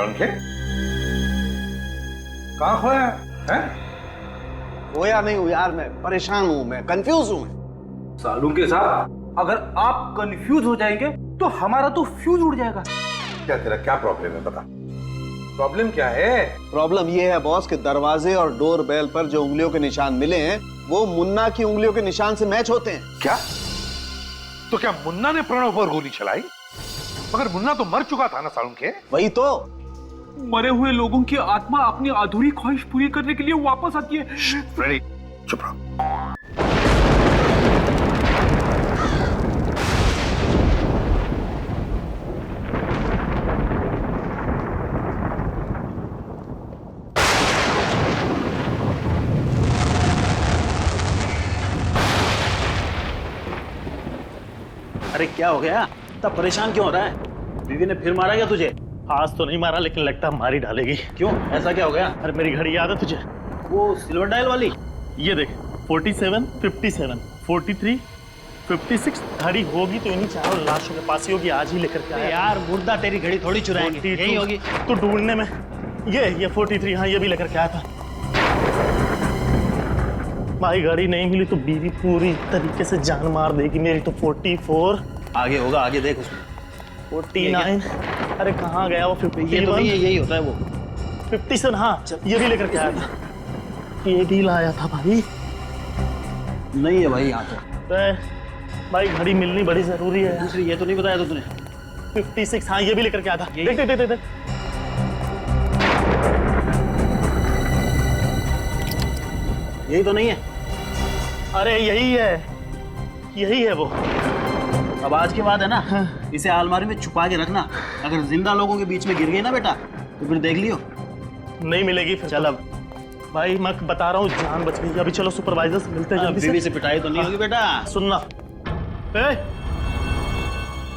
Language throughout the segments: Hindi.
सालुंखे? कहाँ खोया है? खोया नहीं हूँ यार, मैं परेशान हूँ, मैं कंफ्यूज हूँ। सालुंखे साहब, अगर आप कंफ्यूज हो जाएंगे तो हमारा तो फ्यूज उड़ जाएगा। क्या तेरा क्या प्रॉब्लम है, बता। प्रॉब्लम क्या है? प्रॉब्लम ये है बॉस कि दरवाजे और डोर बेल पर जो उंगलियों के निशान मिले हैं वो मुन्ना की उंगलियों के निशान से मैच होते हैं। क्या? तो क्या मुन्ना ने प्रणव पर गोली चलाई? मगर मुन्ना तो मर चुका था ना सालुंखे। वही तो। मरे हुए लोगों की आत्मा अपनी अधूरी ख्वाहिश पूरी करने के लिए वापस आती है। फ्रेडी, चुप रहो। अरे क्या हो गया? तब परेशान क्यों हो रहा है? बीवी ने फिर मारा क्या तुझे? आज तो नहीं मारा, लेकिन लगता है मारी डालेगी। क्यों, ऐसा क्या हो गया? अरे मेरी घड़ी याद है तुझे? वो सिल्वर डायल वाली? ये देख, 47, 57, 43, 56 घड़ी होगी तो इन्हीं चारों लाशों के पास ही होगी। आज ही लेकर के आया। यार मुर्दा तेरी घड़ी थोड़ी चुराएंगे, यही होगी। तो ढूंढने में ये 43, हाँ ये भी लेकर के आया था। भाई घड़ी नहीं मिली तो बीवी पूरी तरीके से जान मार देगी मेरी। तो 44 आगे होगा, आगे देख उसमें। 49, अरे कहाँ गया वो 51? ये तो नहीं है, यही होता है वो। 57, हाँ ये भी लेकर के आया था। ये भी लाया था भाई। नहीं है भाई यहाँ तो। भाई घड़ी मिलनी बड़ी जरूरी है। दूसरी ये तो नहीं बताया था तूने? 56, हाँ ये भी लेकर के आया था। देख देख देख देख। यही तो नहीं है? अरे यही है वो। अब आज के बाद है ना, इसे अलमारी में छुपा के रखना। अगर जिंदा लोगों के बीच में गिर गई ना बेटा तो फिर देख लियो। नहीं मिलेगी फिर। चल अब भाई मैं बता रहा हूँ, जान बच गई। अभी चलो सुपरवाइजर से मिलते हैं जल्दी बीवी से पिटाई तो नहीं होगी बेटा? सुनना,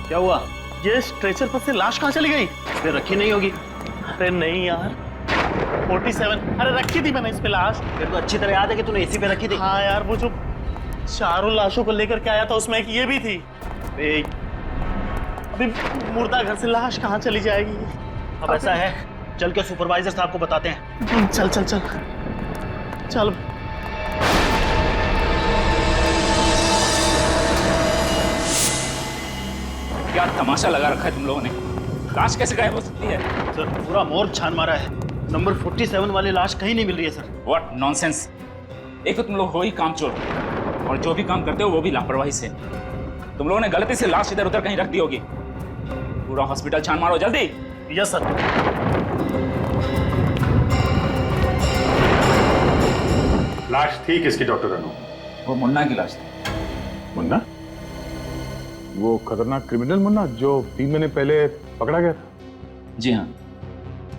क्या हुआ? ये स्ट्रेचर पर से लाश कहाँ चली गई? फिर रखी नहीं होगी। अरे नहीं यार, 47, अरे रखी थी मैंने इस पे लाश। फिर तो अच्छी तरह याद है कि तूने इसी पे रखी थी। हाँ यार, वो जो चारों लाशों को लेकर के आया था उसमें एक ये भी थी। अभी मुर्दा घर से लाश कहाँ चली जाएगी? अब ऐसा है, चल के सुपरवाइजर साहब को बताते हैं। चल चल चल चल। क्या तमाशा लगा रखा है तुम लोगों ने? लाश कैसे गायब हो सकती है? सर पूरा मोर्ग छान मारा है, नंबर 47 वाली लाश कहीं नहीं मिल रही है सर। What nonsense! एक तो तुम लोग हो ही कामचोर, और जो भी काम करते हो वो भी लापरवाही से। तुम लोगों ने गलती से लाश इधर उधर कहीं रख दी होगी। पूरा हॉस्पिटल छान मारो जल्दी। Yes sir. लाश थी किसकी डॉक्टर अनु? वो मुन्ना की लाश थी। मुन्ना? वो खतरनाक क्रिमिनल मुन्ना जो 3 महीने पहले पकड़ा गया था? जी हाँ,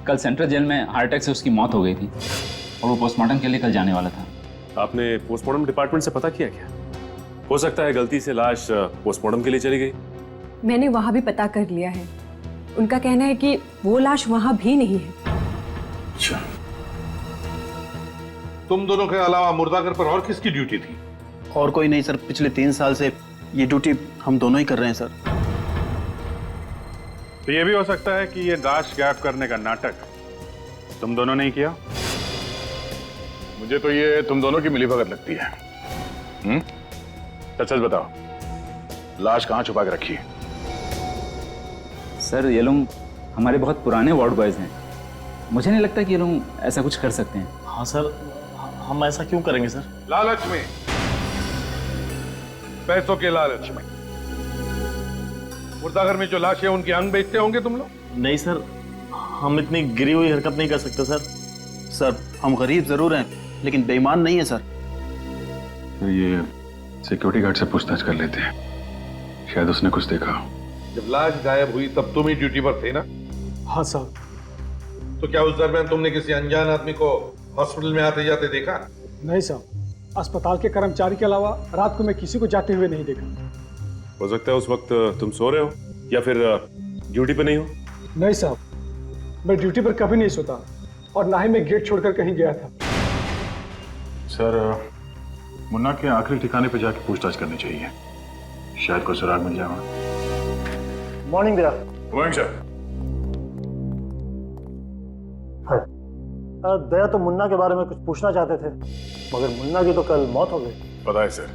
कल सेंट्रल जेल में हार्ट अटैक से उसकी मौत हो गई थी और वो पोस्टमार्टम के लिए कल जाने वाला था। आपने पोस्टमार्टम डिपार्टमेंट से पता किया क्या? हो सकता है गलती से लाश पोस्टमार्टम के लिए चली गई। मैंने वहां भी पता कर लिया है। उनका कहना है कि वो लाश वहां भी नहीं है। अच्छा, तुम दोनों के अलावा मुर्दाघर पर और किसकी ड्यूटी थी? और कोई नहीं सर, पिछले 3 साल से ये ड्यूटी हम दोनों ही कर रहे हैं सर। तो ये भी हो सकता है कि ये लाश गायब करने का नाटक तुम दोनों ने ही किया? मुझे तो ये तुम दोनों की मिलीभगत लगती है। सच बताओ, लाश कहाँ छुपा के रखी है? सर ये लोग हमारे बहुत पुराने वार्ड बॉयज हैं। मुझे नहीं लगता कि ये लोग ऐसा कुछ कर सकते हैं। हाँ सर, हम ऐसा क्यों करेंगे सर? लालच में, पैसों के लालच में मुर्दाघर में जो लाश है उनके अंग बेचते होंगे तुम लोग? नहीं सर, हम इतनी गिरी हुई हरकत नहीं कर सकते सर। सर हम गरीब जरूर हैं लेकिन बेईमान नहीं है सर। तो ये सिक्योरिटी गार्ड से पूछताछ कर लेते हैं, शायद उसने कुछ देखा। जब लाश गायब हुई तब तुम ही ड्यूटी पर थे ना? हाँ साहब। तो क्या उस दरमियान तुमने किसी अनजान आदमी को हॉस्पिटल में आते जाते देखा? नहीं साहब, अस्पताल के कर्मचारी के अलावा रात को मैं किसी को जाते हुए नहीं देखा। हो सकता है उस वक्त तुम सो रहे हो या फिर ड्यूटी पे नहीं हो। नहीं साहब, मैं ड्यूटी पर कभी नहीं सोता और ना ही मैं गेट छोड़कर कहीं गया था। सर, मुन्ना के आखिरी ठिकाने पे जाके पूछताछ करनी चाहिए, शायद कोई सुराग मिल जाएगा। मॉर्निंग भैया। Morning sir. दया तो मुन्ना के बारे में कुछ पूछना चाहते थे, मगर मुन्ना की तो कल मौत हो गई। पता है सर,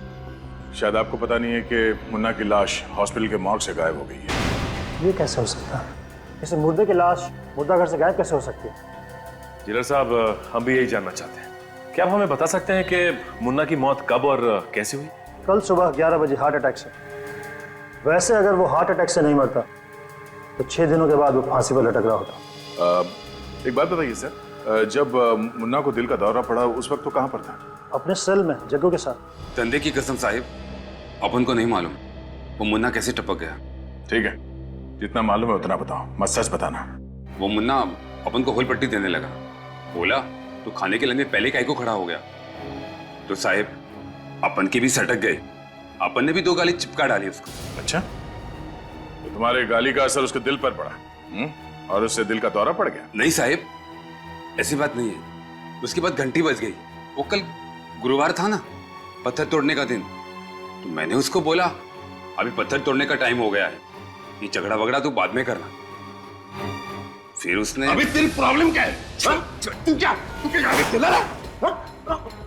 शायद आपको पता नहीं है कि मुन्ना की लाश हॉस्पिटल के मॉर्ग से गायब हो गई है। ये कैसे हो सकता है? इसे मुर्दे की लाश मुर्दाघर से गायब कैसे हो सकती है? जिलर साहब, हम भी यही जानना चाहते हैं। क्या आप हमें बता सकते हैं कि मुन्ना की मौत कब और कैसे हुई? कल सुबह 11 बजे हार्ट अटैक से। वैसे अगर वो हार्ट अटैक से नहीं मरता तो 6 दिनों के बाद वो फांसी पर लटक रहा होता। एक बात बताइए सर, जब मुन्ना को दिल का दौरा पड़ा उस वक्त तो कहाँ पर था? अपने सेल में जग्गू के साथ। धंधे की कसम साहिब, अपन को नहीं मालूम वो मुन्ना कैसे टपक गया। ठीक है, जितना मालूम है उतना बताओ, मत सच बताना। वो मुन्ना अपन को होल पट्टी देने लगा। बोला तो खाने के लंगे पहले काहे को खड़ा हो गया। तो साहिब अपन की भी सटक गई, अपन ने भी 2 गाली चिपका डाली उसको। अच्छा, तो तुम्हारे गाली का असर उसके दिल पर पड़ा और उससे दिल का दौरा पड़ गया? नहीं साहिब, ऐसी बात नहीं है। उसके बाद घंटी बज गई। वो कल गुरुवार था ना, पत्थर तोड़ने का दिन। तो मैंने उसको बोला अभी पत्थर तोड़ने का टाइम हो गया है, ये झगड़ा वगड़ा तू बाद में करना। फिर उसने अभी तेरी प्रॉब्लम क्या है? तू क्या चिल्ला रहा है?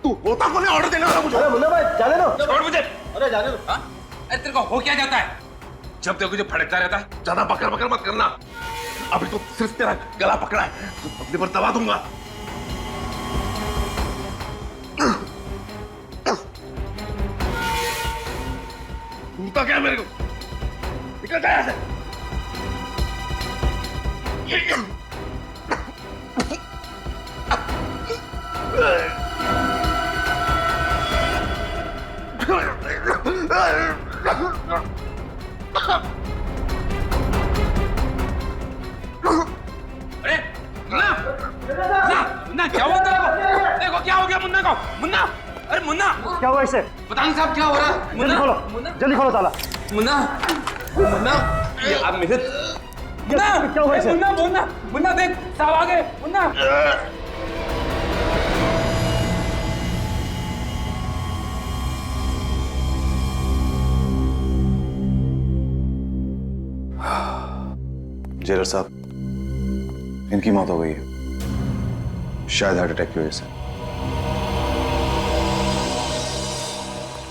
तू होता कौन है ऑर्डर देने वाला मुझे? अरे मुन्ना भाई जाने दो। छोड़ मुझे। अरे जाने दो। अरे तेरे को हो क्या जाता है? जब देखो जो फड़कता रहता है। ज्यादा बकर बकर मत करना। अभी तो सिर्फ तेरा गला पकड़ा है, तो अपने पर दबा दूंगा। घूमता क्या मेरे को? निकल जा यहाँ से। अरे मुन्ना, मुन्ना क्या हुआ तेरे को? देखो क्या हो गया मुन्ना को। मुन्ना, अरे मुन्ना क्या हुआ इसे? बताएं साहब क्या हो रहा है? जल्दी मुन्ना, खोलो, जल्दी खोलो ताला। मुन्ना, मुन्ना, ये आप मेरे मुन्ना, क्या हुआ इसे? मुन्ना, मुन्ना, मुन्ना देख साहब आ गए। मुन्ना जेलर साहब, इनकी मौत हो गई है, शायद हार्ट अटैक की वजह से।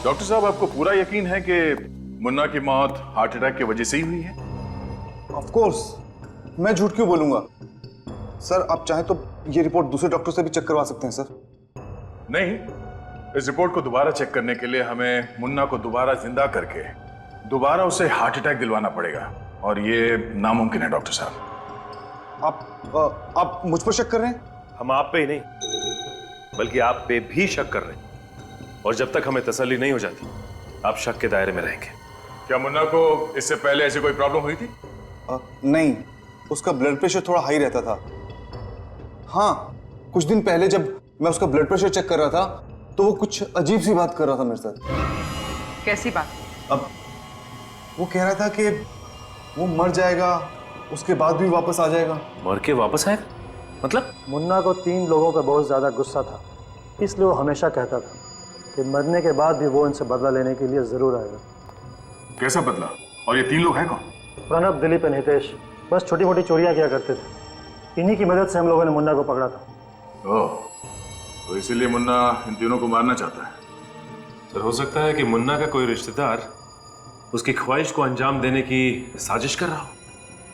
डॉक्टर साहब, आपको पूरा यकीन है कि मुन्ना की मौत हार्ट अटैक की वजह से ही हुई है? ऑफ कोर्स, मैं झूठ क्यों बोलूंगा सर। आप चाहें तो ये रिपोर्ट दूसरे डॉक्टर से भी चेक करवा सकते हैं सर। नहीं, इस रिपोर्ट को दोबारा चेक करने के लिए हमें मुन्ना को दोबारा जिंदा करके दोबारा उसे हार्ट अटैक दिलवाना पड़ेगा, और ये नामुमकिन है डॉक्टर साहब। आप मुझ पर शक कर रहे हैं? हम आप पे ही नहीं बल्कि आप पे भी शक कर रहे हैं, और जब तक हमें तसल्ली नहीं हो जाती आप शक के दायरे में रहेंगे। क्या मुन्ना को इससे पहले ऐसी कोई प्रॉब्लम हुई थी? नहीं, उसका ब्लड प्रेशर थोड़ा हाई रहता था। हाँ, कुछ दिन पहले जब मैं उसका ब्लड प्रेशर चेक कर रहा था तो वो कुछ अजीब सी बात कर रहा था मेरे साथ। कैसी बात? अब वो कह रहा था कि वो मर जाएगा, उसके बाद भी वापस आ जाएगा। मर के वापस आएगा? मतलब? मुन्ना को 3 लोगों पर बहुत ज्यादा गुस्सा था, इसलिए वो हमेशा कहता था कि मरने के बाद भी वो इनसे बदला लेने के लिए जरूर आएगा। कैसा बदला? और ये 3 लोग हैं कौन? प्रणब, दिलीप और हितेश बस छोटी मोटी चोरियां किया करते थे। इन्हीं की मदद से हम लोगों ने मुन्ना को पकड़ा था। ओह, तो इसीलिए मुन्ना इन तीनों को मारना चाहता है। सर, हो सकता है कि मुन्ना का कोई रिश्तेदार उसकी ख्वाहिश को अंजाम देने की साजिश कर रहा हो।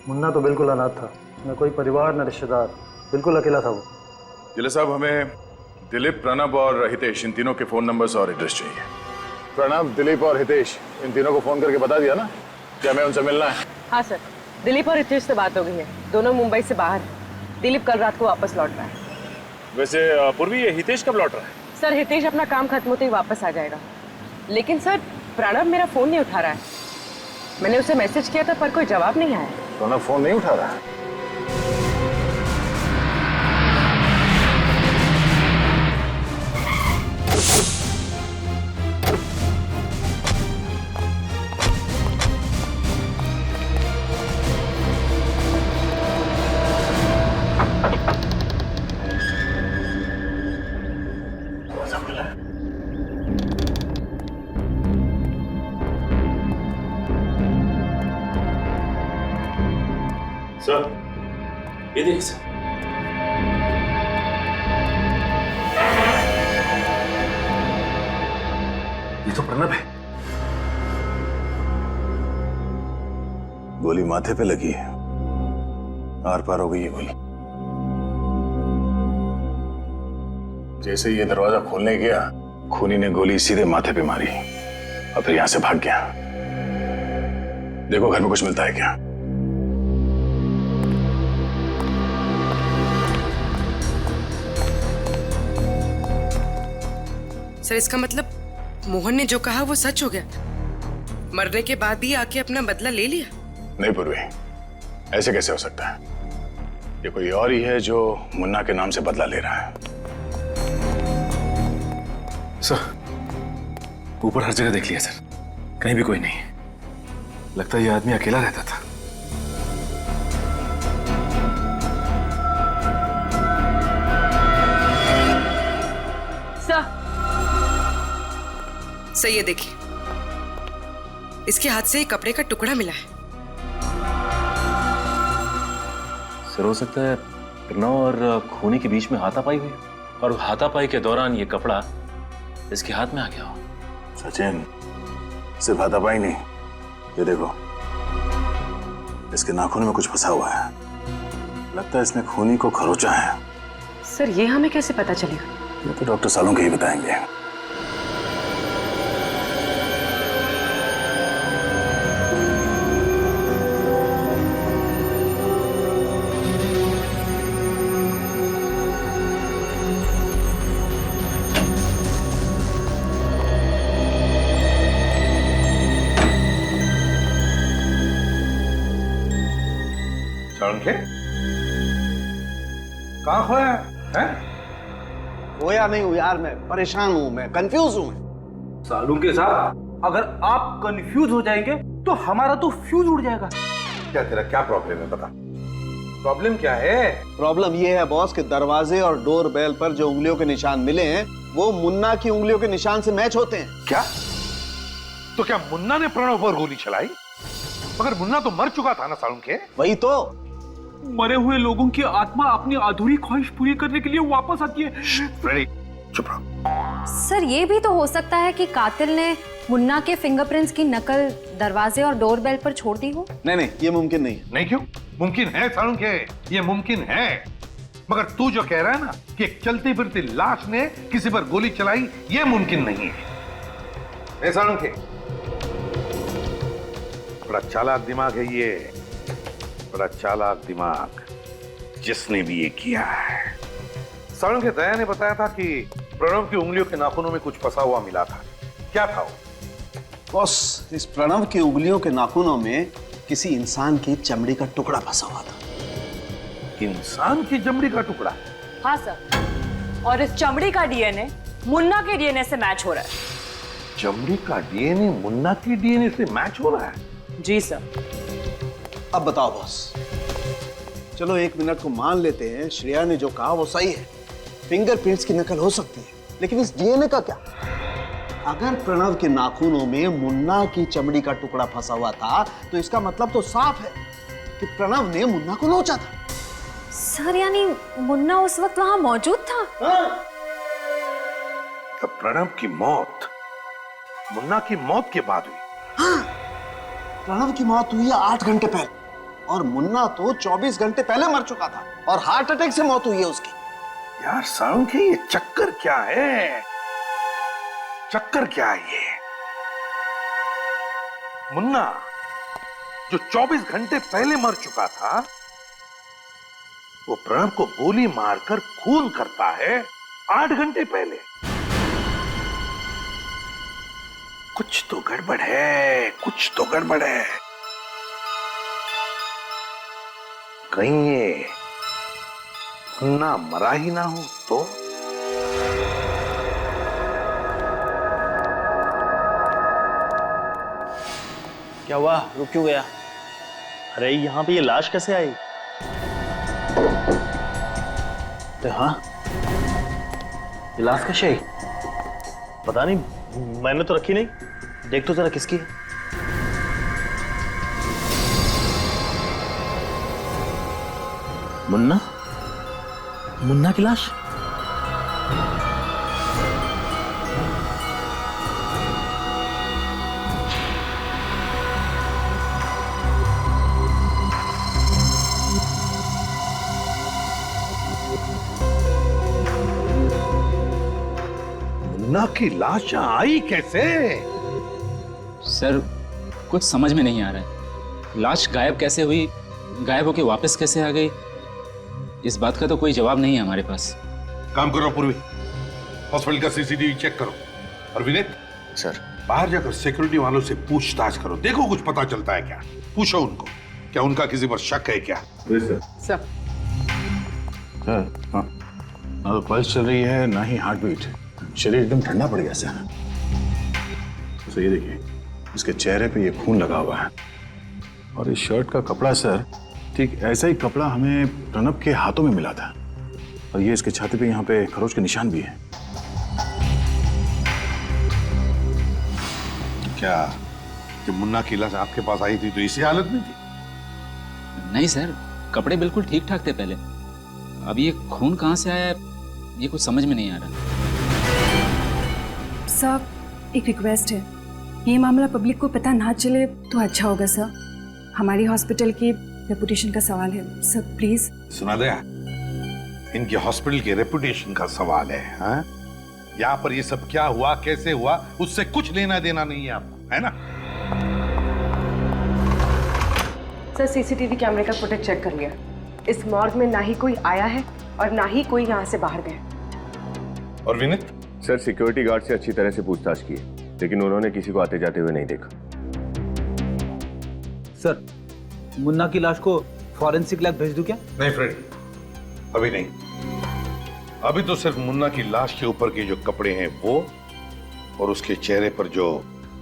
मुन्ना तो बिल्कुल अनाथ था, न कोई परिवार न रिश्तेदार, बिल्कुल अकेला था वो। जिले साहब, हमें दिलीप, प्रणब और हितेश, इन तीनों के फोन नंबर्स और एड्रेस चाहिए। प्रणब, दिलीप और हितेश, इन तीनों को फोन करके बता दिया ना कि हमें उनसे मिलना है? हाँ सर, दिलीप और हितेश से बात हो गई है, दोनों मुंबई से बाहर हैं। दिलीप कल रात को वापस लौट रहा है। वैसे पूर्वी, ये हितेश कब लौट रहा है? सर, हितेश अपना काम खत्म होते ही वापस आ जाएगा। लेकिन सर, प्रणब मेरा फोन नहीं उठा रहा है। मैंने उसे मैसेज किया था पर कोई जवाब नहीं आया। प्रणब फोन नहीं उठा रहा है? सर, ये देखिए सर। ये तो प्रणव है। गोली माथे पे लगी है, आर पार हो गई है गोली। जैसे ही ये दरवाजा खोलने गया, खूनी ने गोली सीधे माथे पे मारी और फिर यहां से भाग गया। देखो घर में कुछ मिलता है क्या? सर इसका मतलब मोहन ने जो कहा वो सच हो गया? मरने के बाद भी आके अपना बदला ले लिया? नहीं पूर्वी, ऐसे कैसे हो सकता है? ये कोई और ही है जो मुन्ना के नाम से बदला ले रहा है। सर, ऊपर हर जगह देख लिया सर, कहीं भी कोई नहीं है। लगता है ये आदमी अकेला रहता था। सर ये देखिए, इसके हाथ से एक कपड़े का टुकड़ा मिला है। सर हो सकता है प्रणव और खूनी के बीच में हाथापाई हुई, और हाथापाई के दौरान ये कपड़ा इसके हाथ में आ गया हो। सचिन, सिर्फ हाथापाई नहीं, ये देखो इसके नाखून में कुछ फंसा हुआ है। लगता है इसने खूनी को खरोचा है। सर ये हमें कैसे पता चलेगा? ये तो डॉक्टर सालुंखे ही बताएंगे। सालुंखे, कहाँ खोया है? खोया नहीं हूँ यार, मैं परेशान हूँ, मैं कंफ्यूज हूँ। सालुंखे साहब, अगर आप कंफ्यूज हो जाएंगे तो हमारा तो फ्यूज उड़ जाएगा। क्या तेरा क्या प्रॉब्लम है, बता। प्रॉब्लम क्या है? प्रॉब्लम ये है बॉस कि दरवाजे और डोर बेल पर जो उंगलियों के निशान मिले हैं वो मुन्ना की उंगलियों के निशान से मैच होते हैं। क्या? तो क्या मुन्ना ने प्रणव पर गोली चलाई? मगर मुन्ना तो मर चुका था ना सालुंखे। वही तो। मरे हुए लोगों की आत्मा अपनी अधूरी ख्वाहिश पूरी करने के लिए वापस आती है। फ्रेडी, चुप रहो। सर ये भी तो हो सकता है कि कातिल ने मुन्ना के फिंगरप्रिंट्स की नकल दरवाजे और डोरबेल पर छोड़ दी हो। नहीं, ये मुमकिन नहीं है। नहीं क्यों? मुमकिन है सालुंखे, ये मुमकिन है। मगर तू जो कह रहा है ना कि एक चलती फिरती लाश ने किसी पर गोली चलाई, ये मुमकिन नहीं है। सालुंखे, बड़ा चालाक दिमाग है ये, बड़ा चालाक दिमाग जिसने भी ये किया है। सालुंखे, दया ने बताया था कि प्रणव की उंगलियों के नाखूनों में कुछ फंसा हुआ मिला था। क्या था वो? बॉस, इस प्रणव की उंगलियों के नाखूनों में किसी इंसान की चमड़ी का टुकड़ा फंसा हुआ था। इंसान की चमड़ी का टुकड़ा? हाँ सर, और इस चमड़ी का डीएनए मुन्ना के डीएनए से मैच हो रहा है। चमड़ी का डीएनए मुन्ना की डीएनए से मैच हो रहा है? जी सर। अब बताओ बॉस, चलो एक मिनट को मान लेते हैं श्रेया ने जो कहा वो सही है, फिंगरप्रिंट्स की नकल हो सकती है, लेकिन इस डीएनए का क्या? अगर प्रणव के नाखूनों में मुन्ना की चमड़ी का टुकड़ा फंसा हुआ था तो इसका मतलब तो साफ है कि प्रणव ने मुन्ना को नोचा था। सर यानी मुन्ना उस वक्त वहां मौजूद था? तो प्रणव की मौत मुन्ना की मौत के बाद हुई? हाँ, प्रणव की मौत हुई है 8 घंटे पहले, और मुन्ना तो 24 घंटे पहले मर चुका था और हार्ट अटैक से मौत हुई है उसकी। यार सालुंखे, ये चक्कर क्या है? चक्कर क्या है ये? मुन्ना जो 24 घंटे पहले मर चुका था, वो प्रणव को गोली मारकर खून करता है 8 घंटे पहले। कुछ तो गड़बड़ है, कुछ तो गड़बड़ है। कहीं ये मुन्ना मरा ही ना हो तो? क्या हुआ, रुक क्यों गया? अरे यहाँ पे ये लाश कैसे आई? अरे हाँ, ये लाश कैसे आई? पता नहीं, मैंने तो रखी नहीं। देख तो जरा किसकी है। मुन्ना? मुन्ना की लाश? मुन्ना की लाश यहाँ आई कैसे? सर कुछ समझ में नहीं आ रहा है। लाश गायब कैसे हुई, गायब होके वापस कैसे आ गई, इस बात का तो कोई जवाब नहीं है हमारे पास। काम करो पूर्वी, हॉस्पिटल का सीसीटीवी चेक करो। और विनीत सर, बाहर जाकर सिक्योरिटी वालों से पूछताछ करो, देखो कुछ पता चलता है क्या। पूछो उनको, क्या उनका किसी पर शक है क्या? सर हाँ, ना तो पल्स चल रही है ना ही हार्ट बीट, शरीर एकदम ठंडा पड़ गया सर। तो ये देखिए, इसके चेहरे पे ये खून लगा हुआ है और इस शर्ट का कपड़ा सर ठीक ऐसा ही कपड़ा हमें प्रणब के हाथों में मिला था और ये इसके छाती पे यहाँ पे खरोच के निशान भी है। क्या जब मुन्ना की लाश आपके पास आई थी तो इसी हालत में थी? नहीं सर, कपड़े बिल्कुल ठीक ठाक थे पहले। अब ये खून कहाँ से आया है, ये कुछ समझ में नहीं आ रहा। सर, एक रिक्वेस्ट है, ये मामला पब्लिक को पता ना चले तो अच्छा होगा सर। हमारी हॉस्पिटल की रेपुटेशन का सवाल है सर, प्लीज। सुना दया, इनके हॉस्पिटल के रेपुटेशन का सवाल है। हाँ? यहाँ पर ये सब क्या हुआ, कैसे हुआ, उससे कुछ लेना देना नहीं है आपको, है ना? सर सीसीटीवी कैमरे का फुटेज चेक कर लिया। इस मॉर्ग में ना ही कोई आया है और ना ही कोई यहाँ से बाहर गया। और विनीत? सर सिक्योरिटी गार्ड से अच्छी तरह से पूछताछ की, लेकिन उन्होंने किसी को आते जाते हुए नहीं देखा। सर, मुन्ना की लाश को फॉरेंसिक लैब भेज दूं क्या? नहीं फ्रेंड, अभी नहीं। अभी तो सिर्फ मुन्ना की लाश के ऊपर के जो कपड़े हैं वो और उसके चेहरे पर जो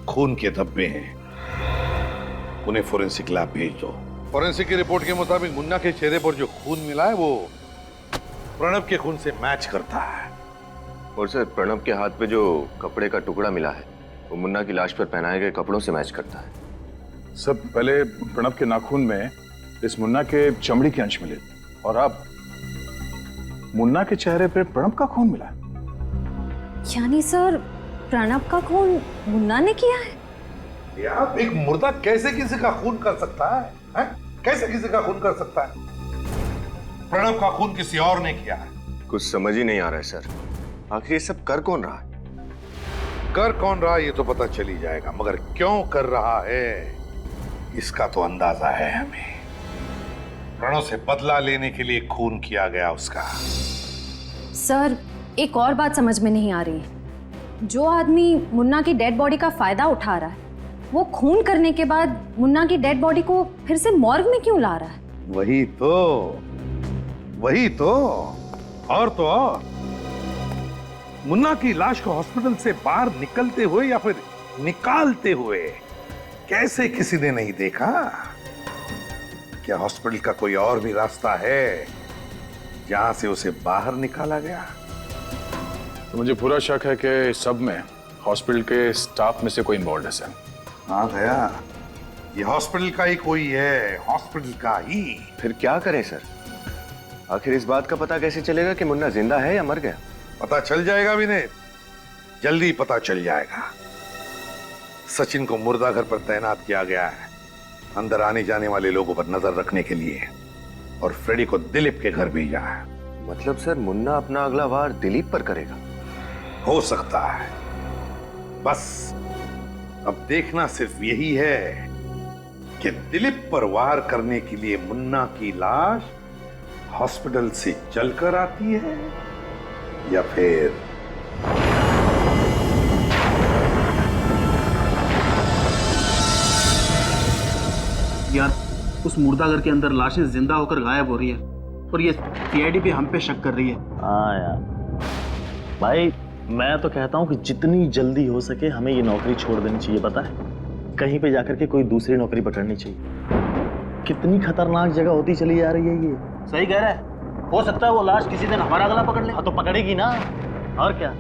खून के धब्बे हैं उन्हें फॉरेंसिक लैब भेज दो। फॉरेंसिक की रिपोर्ट के मुताबिक मुन्ना के चेहरे पर जो खून मिला है वो प्रणब के खून से मैच करता है। और सर प्रणब के हाथ पे जो कपड़े का टुकड़ा मिला है वो मुन्ना की लाश पर पहनाए गए कपड़ों से मैच करता है। सब पहले प्रणब के नाखून में इस मुन्ना के चमड़ी के अंश मिले और अब मुन्ना के चेहरे पे प्रणब का खून मिला। यानी सर प्रणब का खून मुन्ना ने किया है? यार एक मुर्दा कैसे किसी का खून कर सकता है, है? कैसे किसी का खून कर सकता है? प्रणब का खून किसी और ने किया है। कुछ समझ ही नहीं आ रहा है सर, आखिर ये सब कर कौन रहा है? कर कौन रहा है ये तो पता चल ही जाएगा, मगर क्यों कर रहा है इसका तो अंदाजा है हमें। प्रणव से बदला लेने के लिए खून किया गया उसका। सर एक और बात समझ में नहीं आ रही है, जो आदमी मुन्ना की डेड बॉडी का फायदा उठा रहा है वो खून करने के बाद मुन्ना की डेड बॉडी को फिर से मॉर्ग में क्यों ला रहा है? वही तो और तो और मुन्ना की लाश को हॉस्पिटल से बाहर निकलते हुए या फिर निकालते हुए कैसे किसी ने नहीं देखा? क्या हॉस्पिटल का कोई और भी रास्ता है जहां से उसे बाहर निकाला गया? तो मुझे पूरा शक है कि सब में हॉस्पिटल के स्टाफ में से कोई इन्वॉल्व है सर। हाँ गया, ये हॉस्पिटल का ही कोई है, हॉस्पिटल का ही। फिर क्या करें सर? आखिर इस बात का पता कैसे चलेगा कि मुन्ना जिंदा है या मर गया? पता चल जाएगा विनीत, जल्दी पता चल जाएगा। सचिन को मुर्दा घर पर तैनात किया गया है अंदर आने जाने वाले लोगों पर नजर रखने के लिए, और फ्रेडी को दिलीप के घर भेजा है। मतलब सर मुन्ना अपना अगला वार दिलीप पर करेगा? हो सकता है, बस अब देखना सिर्फ यही है कि दिलीप पर वार करने के लिए मुन्ना की लाश हॉस्पिटल से चलकर आती है या फिर यार उस मुर्दाघर के अंदर लाशें जिंदा होकर गायब हो रही है और ये सीआईडी भी हम पे शक कर रही है। हाँ यार भाई, मैं तो कहता हूँ कि जितनी जल्दी हो सके हमें ये नौकरी छोड़ देनी चाहिए। पता है, कहीं पे जाकर के कोई दूसरी नौकरी पकड़नी चाहिए। कितनी खतरनाक जगह होती चली जा रही है ये। सही कह रहा है, हो सकता है वो लाश किसी दिन हमारा गला पकड़ ले। हाँ तो पकड़ेगी ना, और क्या।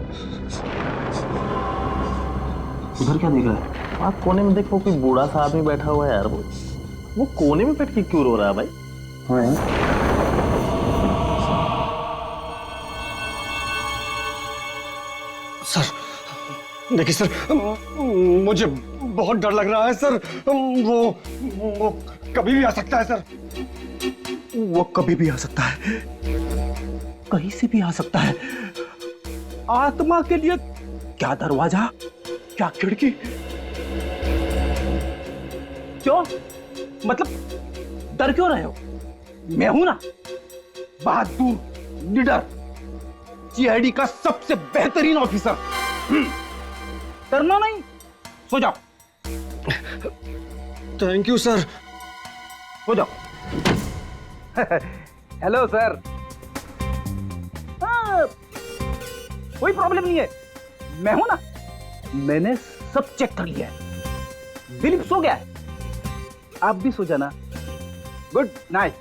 उधर क्या देख रहा है? आप कोने में देखो, कोई बूढ़ा सा आदमी बैठा हुआ है यार। वो कोने में बैठ के क्यों रो रहा है भाई? हाँ यार। सर देखिए सर, मुझे बहुत डर लग रहा है सर। वो कभी भी आ सकता है सर, वो कभी भी आ सकता है, कहीं से भी आ सकता है। आत्मा के लिए क्या दरवाजा, क्या खिड़की? क्यों? मतलब डर क्यों रहे हो? मैं हूं ना, बहादुर, निडर, सीआईडी का सबसे बेहतरीन ऑफिसर। डरना नहीं, सो जाओ। Thank you sir. सो जाओ। Hello sir. हाँ, कोई प्रॉब्लम नहीं है, मैं हूं ना, मैंने सब चेक कर लिया है। दिलीप सो गया है, आप भी सो जाना। Good night.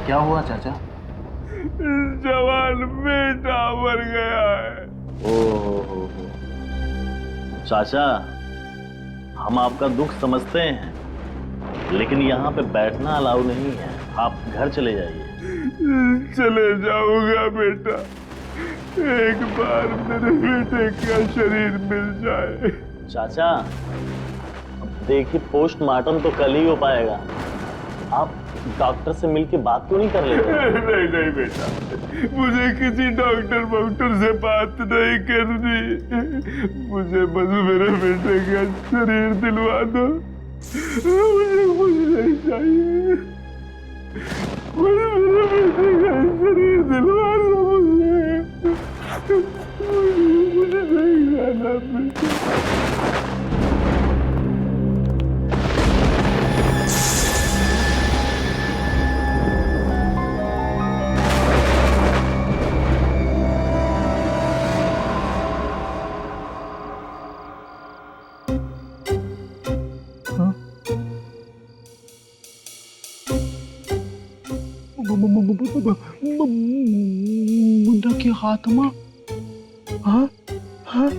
क्या हुआ चाचा? जवान बेटा मर गया है। ओहो, चाचा हम आपका दुख समझते हैं, लेकिन यहाँ पे बैठना अलाउ नहीं है, आप घर चले जाइए। चले जाऊंगा बेटा, एक बार मेरे बेटे का शरीर मिल जाए। चाचा अब देखिए, पोस्टमार्टम तो कल ही हो पाएगा, आप डॉक्टर से मिलके बात क्यों नहीं कर लेते? नहीं नहीं बेटा, मुझे किसी डॉक्टर से बात नहीं करनी, मुझे बस मेरे बेटे का शरीर दिलवा दो, मुझे कुछ नहीं चाहिए, मुझे मेरे बेटे का शरीर दिलवा दो, मुझे नहीं जाना बेटा। मुन्ना के हाथ में? हाँ हाँ,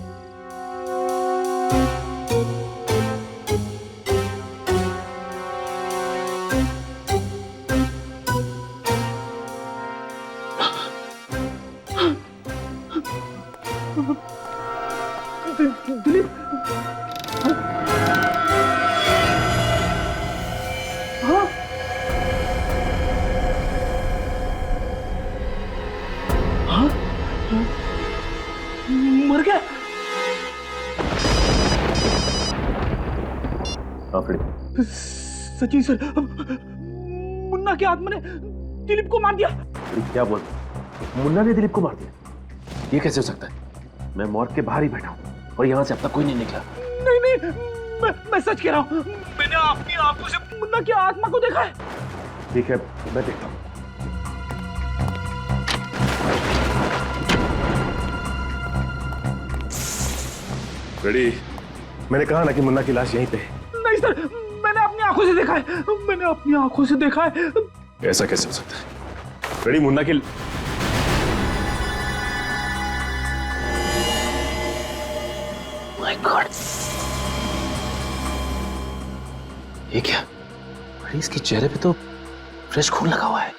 दिलीप, हाँ हाँ, मर गया। सचिन सर, मुन्ना के आत्मा ने दिलीप को मार दिया। क्या बोल, मुन्ना ने दिलीप को मार दिया? ये कैसे हो सकता है? मैं मॉर्ग के बाहर ही बैठा हूँ और यहाँ से अब तक कोई नहीं निकला। नहीं नहीं, मैं सच कह रहा हूँ, मैंने अपनी आंखों से मुन्ना की आत्मा को देखा है। ठीक है, मैं देखता हूँ। रेडी, मैंने कहा ना कि मुन्ना की लाश यहीं पे है। नहीं सर, मैंने अपनी आंखों से देखा है, मैंने अपनी आंखों से देखा है। ऐसा कैसे हो सकता है? रेडी, मुन्ना की माय गॉड, ये क्या? अरे इसके चेहरे पे तो फ्रेश खून लगा हुआ है।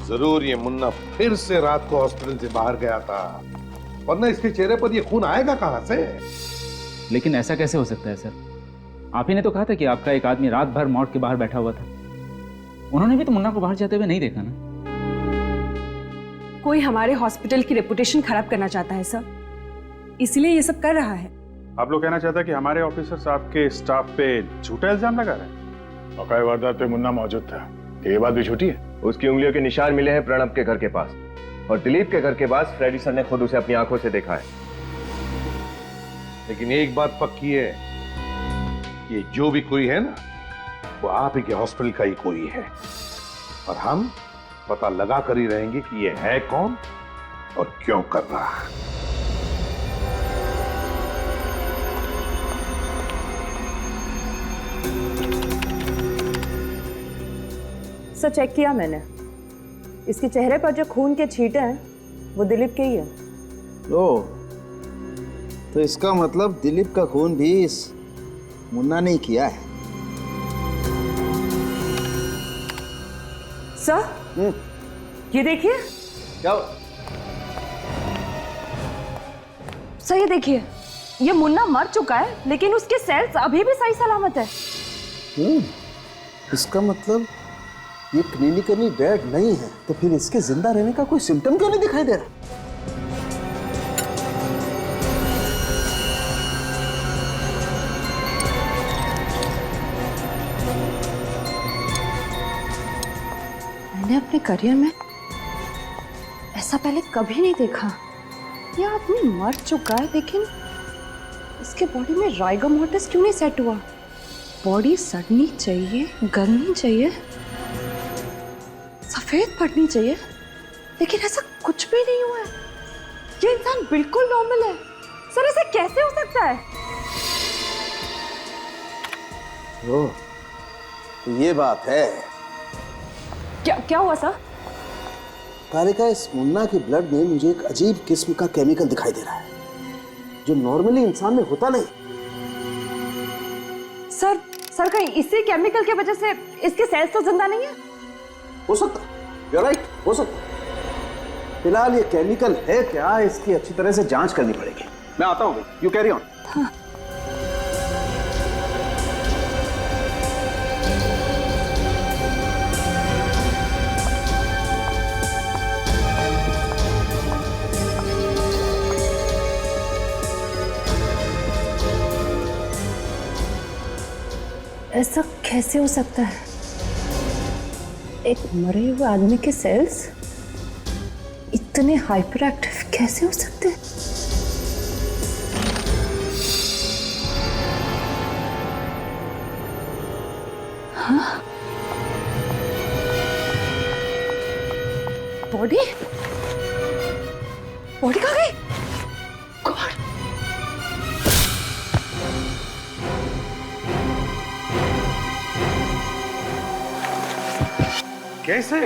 जरूर ये मुन्ना फिर से रात को हॉस्पिटल से बाहर गया था, वरना इसके चेहरे पर ये खून आएगा कहां से? लेकिन ऐसा कैसे हो सकता है सर? आप ही ने तो कहा था कि आपका एक आदमी रात भर मॉर्ग के बाहर बैठा हुआ था। उन्होंने भी तो मुन्ना को बाहर जाते हुए नहीं देखा ना। कोई हमारे हॉस्पिटल की रेपुटेशन खराब करना चाहता है सर, इसलिए ये सब कर रहा है। आप लोग कहना चाहते हैं कि हमारे ऑफिसर्स आपके स्टाफ पे झूठा इल्जाम लगा रहे हैं? औकाई वारदात पे मुन्ना मौजूद था, ये बात भी झूठी है? उसकी उंगलियों के निशान मिले हैं प्रणब के घर के पास, और दिलीप के घर के पास फ्रेडी सर ने खुद उसे अपनी आंखों से देखा है। लेकिन एक बात पक्की है, ये जो भी कोई है ना, वो आप ही के हॉस्पिटल का ही कोई है, और हम पता लगा कर ही रहेंगे कि ये है कौन और क्यों कर रहा है। सर चेक किया मैंने, इसके चेहरे पर जो खून के छींटे हैं वो दिलीप के ही है। ओ, तो इसका मतलब दिलीप का खून भी इस मुन्ना ने ही किया है। सर ये देखिए। क्या? सर ये देखिए, ये मुन्ना मर चुका है लेकिन उसके सेल्स अभी भी सही सलामत है। इसका मतलब ये क्लिनिकली डेड नहीं है, तो फिर इसके जिंदा रहने का कोई सिम्टम क्यों नहीं दिखाई दे रहा? मैंने अपने करियर में ऐसा पहले कभी नहीं देखा। यह आदमी मर चुका है लेकिन इसके बॉडी में राइगर मोर्टिस क्यों नहीं सेट हुआ? बॉडी सड़नी चाहिए, गलनी चाहिए, सफेद पड़नी चाहिए, लेकिन ऐसा कुछ भी नहीं हुआ है। ये इंसान बिल्कुल नॉर्मल है। सर ऐसा कैसे हो सकता है? ओ, तो ये बात है। क्या हुआ सर? कारिका, इस मुन्ना की ब्लड में मुझे एक अजीब किस्म का केमिकल दिखाई दे रहा है जो नॉर्मली इंसान में होता नहीं। सर कहीं इसी केमिकल की वजह से इसके सेल्स तो जिंदा नहीं है? हो सकता, you're right, हो सकता। फिलहाल ये केमिकल है क्या, इसकी अच्छी तरह से जांच करनी पड़ेगी। मैं आता हूँ, यू कैरी ऑन। ऐसा कैसे हो सकता है? एक मरे हुए आदमी के सेल्स इतने हाइपर एक्टिव कैसे हो सकते हैं? हाँ? बॉडी कहाँ गई? गॉड! कैसे?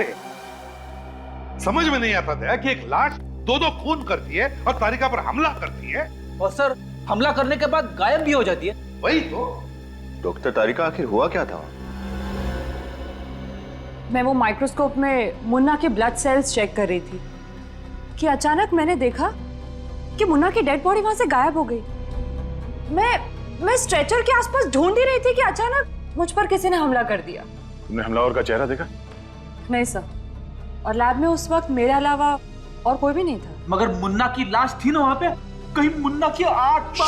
समझ में नहीं आता था कि एक लाश दो खून करती है और तारिका पर हमला करती है, और सर हमला करने के बाद गायब भी हो जाती है। वही तो। डॉक्टर तारिका, आखिर हुआ क्या था? मैं वो माइक्रोस्कोप में मुन्ना के ब्लड सेल्स चेक कर रही थी कि अचानक मैंने देखा कि मुन्ना की डेड बॉडी वहां से गायब हो गई। मैं स्ट्रेचर के आसपास ढूंढ ही रही थी कि अचानक मुझ पर किसी ने हमला कर दिया। तुमने हमलावर का चेहरा देखा? नहीं सर, और लैब में उस वक्त मेरे अलावा और कोई भी नहीं था। मगर मुन्ना की लाश थी ना वहां पे, कहीं मुन्ना की आत्मा।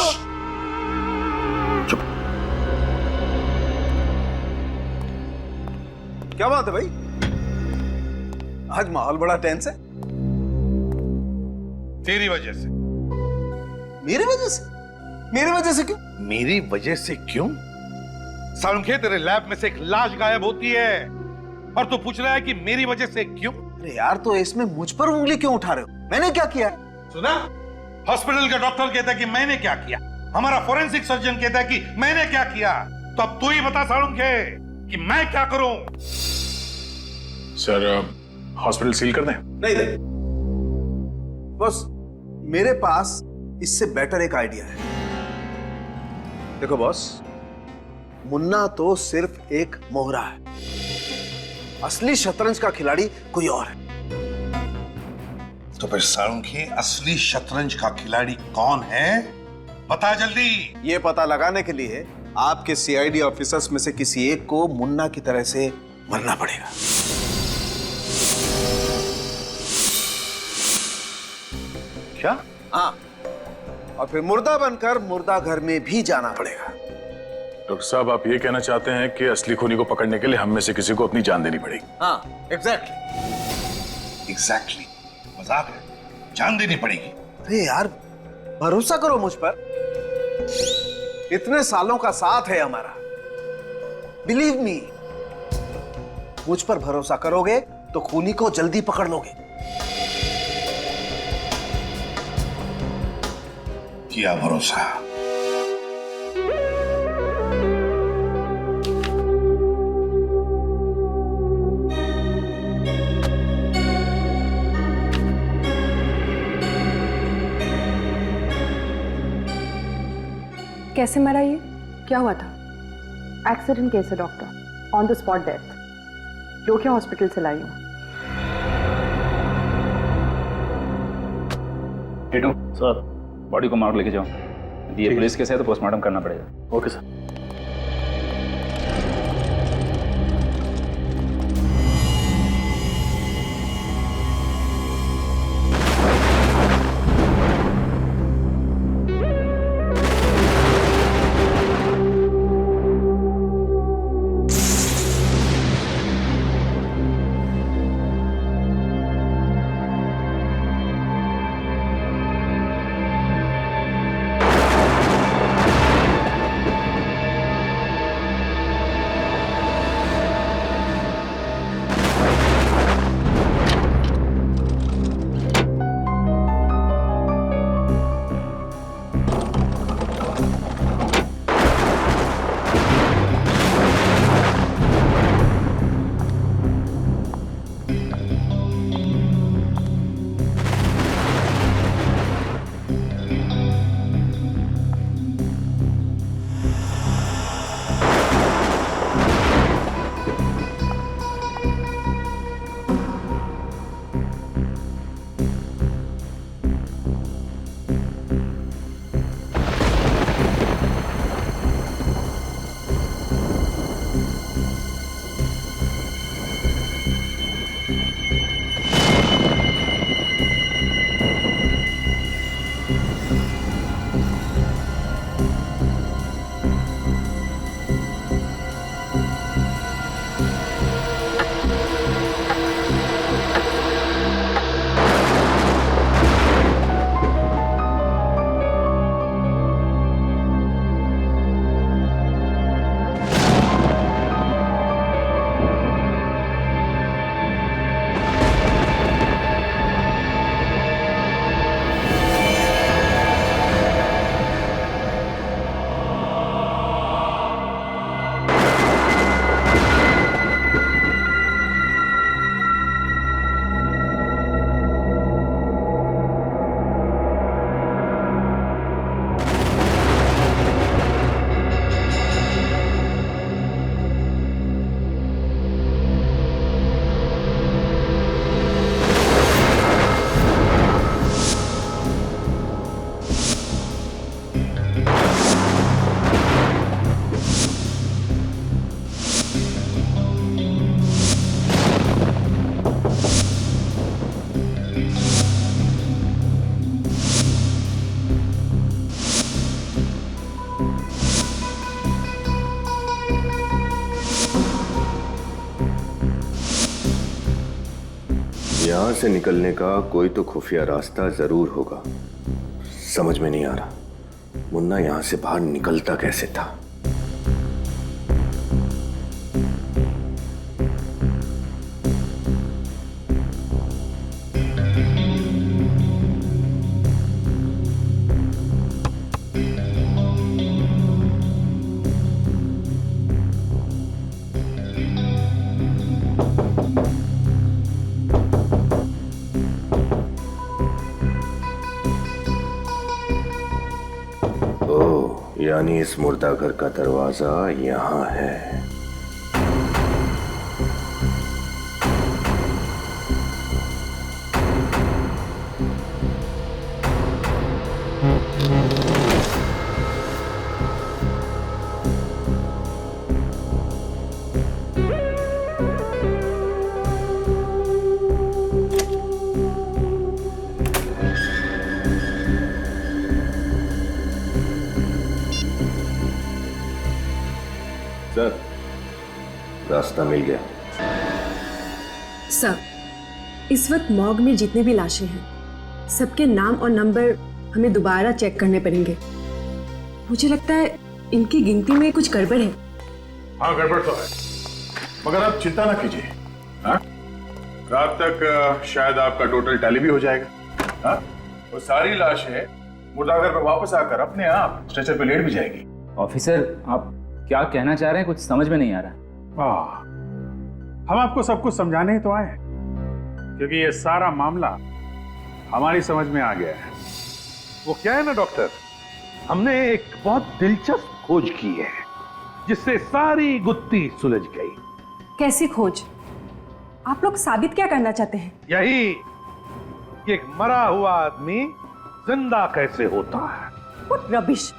क्या बात है भाई, आज माहौल बड़ा टेंस है। तेरी वजह से। मेरी वजह से? मेरी वजह से क्यों? मेरी वजह से क्यों? सालुंखे, तेरे लैब में से एक लाश गायब होती है और तू पूछ रहा है कि मेरी वजह से क्यों? अरे यार, तो इसमें मुझ पर उंगली क्यों उठा रहे हो? मैंने क्या किया? सुना? हॉस्पिटल का डॉक्टर कहता है कि मैंने क्या किया, हमारा फोरेंसिक सर्जन कहता है कि मैंने क्या किया। तो अब तू ही बता सालुंखे कि मैं क्या करूं? सर, हॉस्पिटल सील कर दें? नहीं दे बॉस, मेरे पास इससे बेटर एक आइडिया है। देखो बॉस, मुन्ना तो सिर्फ एक मोहरा है, असली शतरंज का खिलाड़ी कोई और है। तो फिर सालुंखे, असली शतरंज का खिलाड़ी कौन है? बता जल्दी। ये पता लगाने के लिए आपके सीआईडी ऑफिसर्स में से किसी एक को मुन्ना की तरह से मरना पड़ेगा। क्या? हाँ, और फिर मुर्दा बनकर मुर्दा घर में भी जाना पड़ेगा। डॉक्टर साहब, आप ये कहना चाहते हैं कि असली खूनी को पकड़ने के लिए हम में से किसी को अपनी जान देनी पड़ेगी? हाँ, एग्जैक्टली। मजाक है, जान देनी पड़ेगी। अरे यार, भरोसा करो मुझ पर, इतने सालों का साथ है हमारा। बिलीव मी, मुझ पर भरोसा करोगे तो खूनी को जल्दी पकड़ लोगे। किया भरोसा। कैसे मरा ये? क्या हुआ था? एक्सीडेंट केस है doctor, on the spot death. Lohia hospital से लाई हूँ। टिटू सर, बॉडी को मार्ग लेके जाओ। ये पुलिस केस है तो पोस्टमार्टम करना पड़ेगा। Okay sir. यहां से निकलने का कोई तो खुफिया रास्ता जरूर होगा। समझ में नहीं आ रहा मुन्ना यहां से बाहर निकलता कैसे था। यानी इस मुर्दा घर का दरवाजा यहां है। सर, रास्ता मिल गया। सर, इस वक्त मॉर्ग में जितने भी लाशें हैं सबके नाम और नंबर हमें दोबारा चेक करने पड़ेंगे। मुझे लगता है इनकी गिनती में कुछ गड़बड़ है। हाँ, गड़बड़ तो है, मगर आप चिंता ना कीजिए। हाँ, रात तक शायद आपका टोटल टैली भी हो जाएगा। हाँ, वो सारी लाशें मुर्दाघर पे वापस आकर अपने आप स्ट्रेचर पे लेट भी जाएगी। ऑफिसर, आप क्या कहना चाह रहे हैं? कुछ समझ में नहीं आ रहा। हम आपको सब कुछ समझाने ही तो आए हैं, क्योंकि ये सारा मामला हमारी समझ में आ गया है। वो क्या है ना डॉक्टर, हमने एक बहुत दिलचस्प खोज की है जिससे सारी गुत्थी सुलझ गई। कैसी खोज? आप लोग साबित क्या करना चाहते हैं? यही कि एक मरा हुआ आदमी जिंदा कैसे होता है। What रबिश,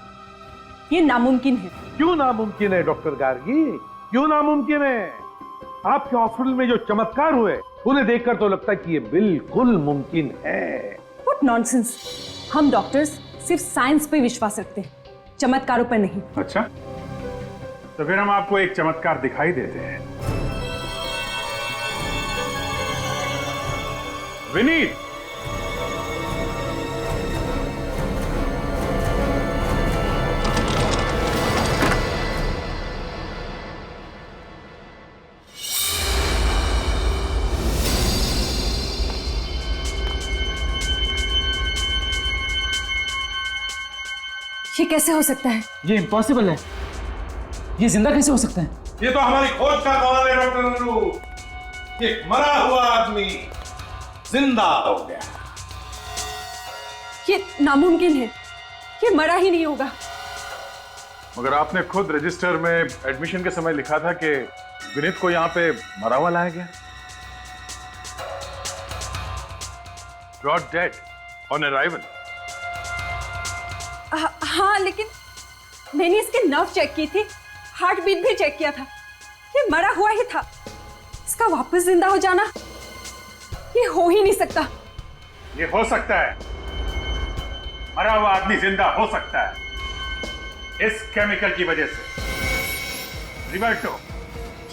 ये नामुमकिन है। क्यों नामुमकिन है डॉक्टर गार्गी, क्यों नामुमकिन है? आपके हॉस्पिटल में जो चमत्कार हुए उन्हें देखकर तो लगता है कि ये बिल्कुल मुमकिन है। What नॉनसेंस, हम डॉक्टर्स सिर्फ साइंस पे विश्वास रखते हैं, चमत्कारों पर नहीं। अच्छा, तो फिर हम आपको एक चमत्कार दिखाई देते हैं। विनीत, ये कैसे हो सकता है? ये इम्पॉसिबल है। ये जिंदा कैसे हो सकता है? ये तो हमारी खोज का कमाल है डॉक्टर नन्नू। एक मरा हुआ आदमी जिंदा हो गया। ये नामुमकिन है, ये मरा ही नहीं होगा। मगर आपने खुद रजिस्टर में एडमिशन के समय लिखा था कि विनीत को यहाँ पे मरा हुआ लाया गया। Brought dead on arrival. हाँ, लेकिन मैंने इसके नर्व चेक की थी, हार्ट बीट भी चेक किया था। ये मरा हुआ ही था। इसका वापस जिंदा हो जाना ये हो ही नहीं सकता। ये हो सकता है, मरा हुआ आदमी जिंदा हो सकता है इस केमिकल की वजह से। रिवर्टो,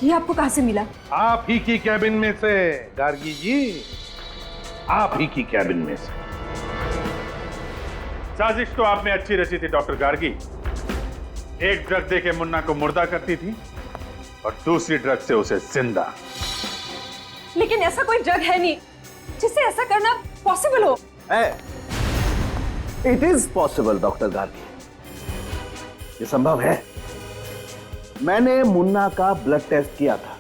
ये आपको कहां से मिला? आप ही की कैबिन में से गार्गी जी, आप ही की कैबिन में से। साजिश तो आपने अच्छी रची थी डॉक्टर गार्गी। एक ड्रग देके मुन्ना को मुर्दा करती थी और दूसरी ड्रग से उसे जिंदा। लेकिन ऐसा कोई ड्रग है नहीं जिससे ऐसा करना पॉसिबल हो। It is possible doctor Gargi, ये संभव है। मैंने मुन्ना का ब्लड टेस्ट किया था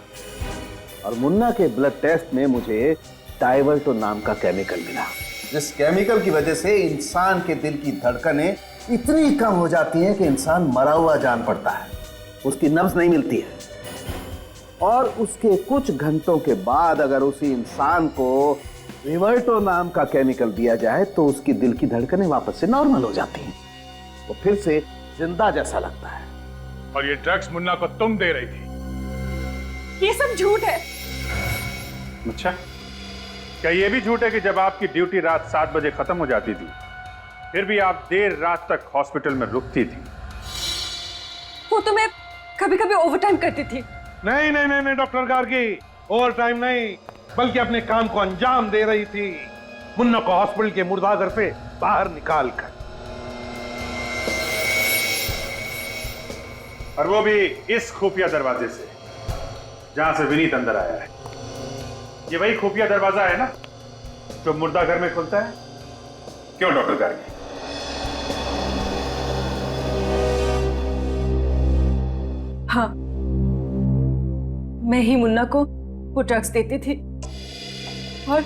और मुन्ना के ब्लड टेस्ट में मुझे डाइवर्टो नाम का केमिकल मिला, जिस केमिकल की वजह से इंसान के दिल की धड़कनें इतनी कम हो जाती हैं कि इंसान मरा हुआ जान पड़ता है, उसकी नब्ज नहीं मिलती है। और उसके कुछ घंटों के बाद अगर उसी इंसान को रिवर्टो नाम का केमिकल दिया जाए तो उसकी दिल की धड़कनें वापस से नॉर्मल हो जाती हैं, वो फिर से जिंदा जैसा लगता है। और ये ड्रग्स मुन्ना को तुम दे रही थी। ये सब झूठ है। अच्छा, क्या ये भी झूठ है कि जब आपकी ड्यूटी रात 7 बजे खत्म हो जाती थी फिर भी आप देर रात तक हॉस्पिटल में रुकती थी? वो तो मैं कभी कभी ओवरटाइम करती थी। नहीं नहीं नहीं, नहीं डॉक्टर गार्गी, ओवर टाइम नहीं, बल्कि अपने काम को अंजाम दे रही थी मुन्ना को हॉस्पिटल के मुर्दाघर से बाहर निकाल कर। और वो भी इस खुफिया दरवाजे से जहां से विनीत अंदर आया है। ये वही खुफिया दरवाजा है ना जो मुर्दाघर में खुलता है? क्यों डॉक्टर गार्गी? हाँ, मैं ही मुन्ना को वो ड्रग्स देती थी और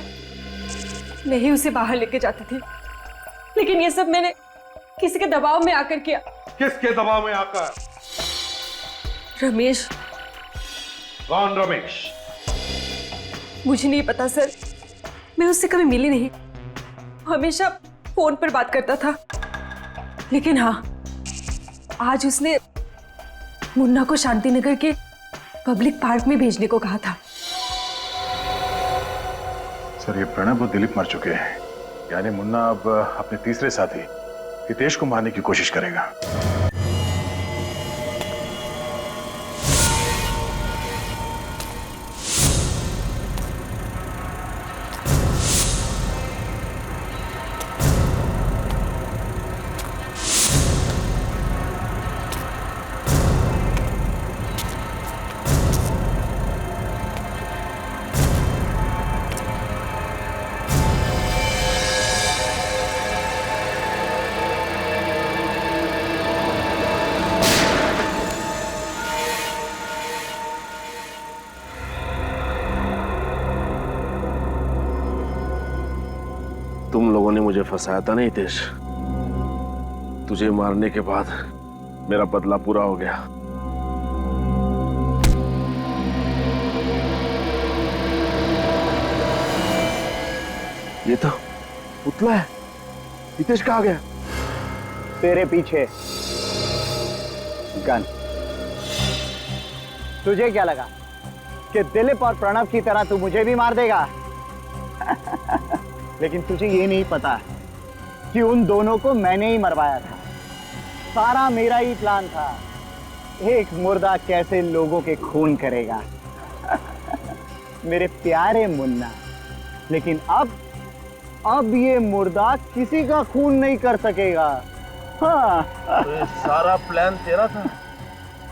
मैं ही उसे बाहर लेके जाती थी। लेकिन ये सब मैंने किसी के दबाव में आकर किया। किसके दबाव में आकर? रमेश। कौन रमेश? मुझे नहीं पता सर, मैं उससे कभी मिली नहीं, हमेशा फोन पर बात करता था। लेकिन हाँ, आज उसने मुन्ना को शांतिनगर के पब्लिक पार्क में भेजने को कहा था। सर, ये प्रणब और दिलीप मर चुके हैं, यानी मुन्ना अब अपने तीसरे साथी हितेश को मारने की कोशिश करेगा। तुम लोगों ने मुझे फंसाया था नहीं हितेश? तुझे मारने के बाद मेरा बदला पूरा हो गया। ये तो पुतला है। हितेश कहाँ गया? तेरे पीछे गन। तुझे क्या लगा कि दिलीप और प्रणव की तरह तू मुझे भी मार देगा? लेकिन तुझे ये नहीं पता कि उन दोनों को मैंने ही मरवाया था। सारा मेरा ही प्लान था। एक मुर्दा कैसे लोगों के खून करेगा। मेरे प्यारे मुन्ना, लेकिन अब ये मुर्दा किसी का खून नहीं कर सकेगा। हाँ। तो सारा प्लान तेरा था?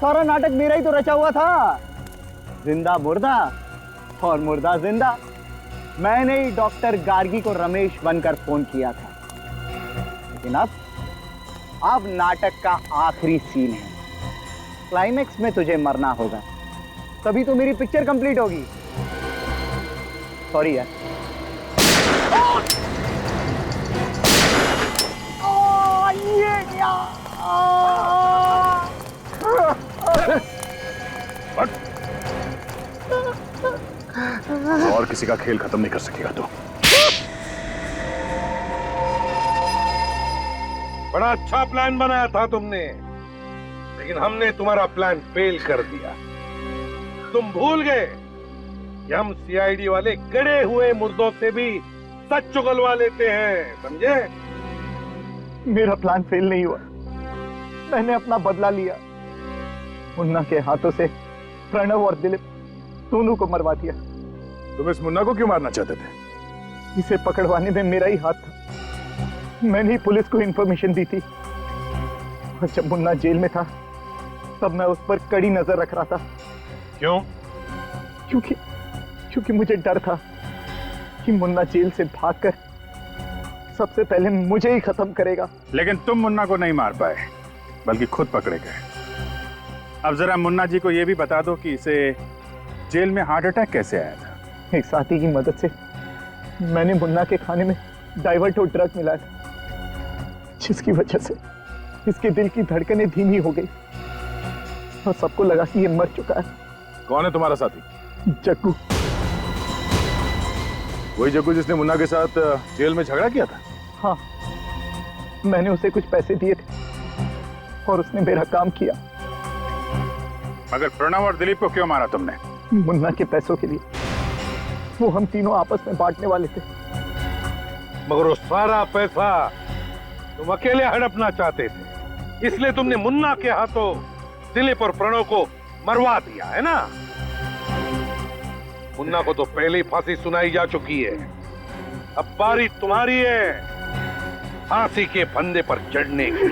सारा नाटक मेरा ही तो रचा हुआ था। जिंदा मुर्दा और मुर्दा जिंदा। मैंने ही डॉक्टर गार्गी को रमेश बनकर फोन किया था। लेकिन अब नाटक का आखिरी सीन है। क्लाइमेक्स में तुझे मरना होगा, तभी तो मेरी पिक्चर कंप्लीट होगी। सॉरी यार। ये क्या? और किसी का खेल खत्म नहीं कर सकेगा तू। बड़ा अच्छा प्लान बनाया था तुमने, लेकिन हमने तुम्हारा प्लान फेल कर दिया। तुम भूल गए कि हम सीआईडी वाले गड़े हुए मुर्दों से भी सच चुगलवा लेते हैं, समझे? मेरा प्लान फेल नहीं हुआ। मैंने अपना बदला लिया। मुन्ना के हाथों से प्रणव और दिलीप दोनों को मरवा दिया। तुम इस मुन्ना को क्यों मारना चाहते थे? इसे पकड़वाने में मेरा ही हाथ था। मैंने ही पुलिस को इंफॉर्मेशन दी थी। और जब मुन्ना जेल में था तब मैं उस पर कड़ी नजर रख रहा था। क्यों? क्योंकि मुझे डर था कि मुन्ना जेल से भागकर सबसे पहले मुझे ही खत्म करेगा। लेकिन तुम मुन्ना को नहीं मार पाए, बल्कि खुद पकड़े गए। अब जरा मुन्ना जी को यह भी बता दो कि इसे जेल में हार्ट अटैक कैसे आया था। एक साथी की मदद से मैंने मुन्ना के खाने में डाइवर्टो ड्रग मिलाया था, जिसकी वजह से इसके दिल की धड़कनें धीमी हो गई और सबको लगा कि ये मर चुका है। कौन है तुम्हारा साथी? जग्गू। वही जग्गू जिसने मुन्ना के साथ जेल में झगड़ा किया था? हाँ, मैंने उसे कुछ पैसे दिए थे और उसने मेरा काम किया। मगर प्रणव और दिलीप को क्यों मारा तुमने? मुन्ना के पैसों के लिए। वो हम तीनों आपस में बांटने वाले थे। मगर वो सारा पैसा तुम अकेले हड़पना चाहते थे, इसलिए तुमने मुन्ना के हाथों दिलीप और प्रणव को मरवा दिया, है ना? मुन्ना को तो पहले ही फांसी सुनाई जा चुकी है। अब बारी तुम्हारी है फांसी के फंदे पर चढ़ने की।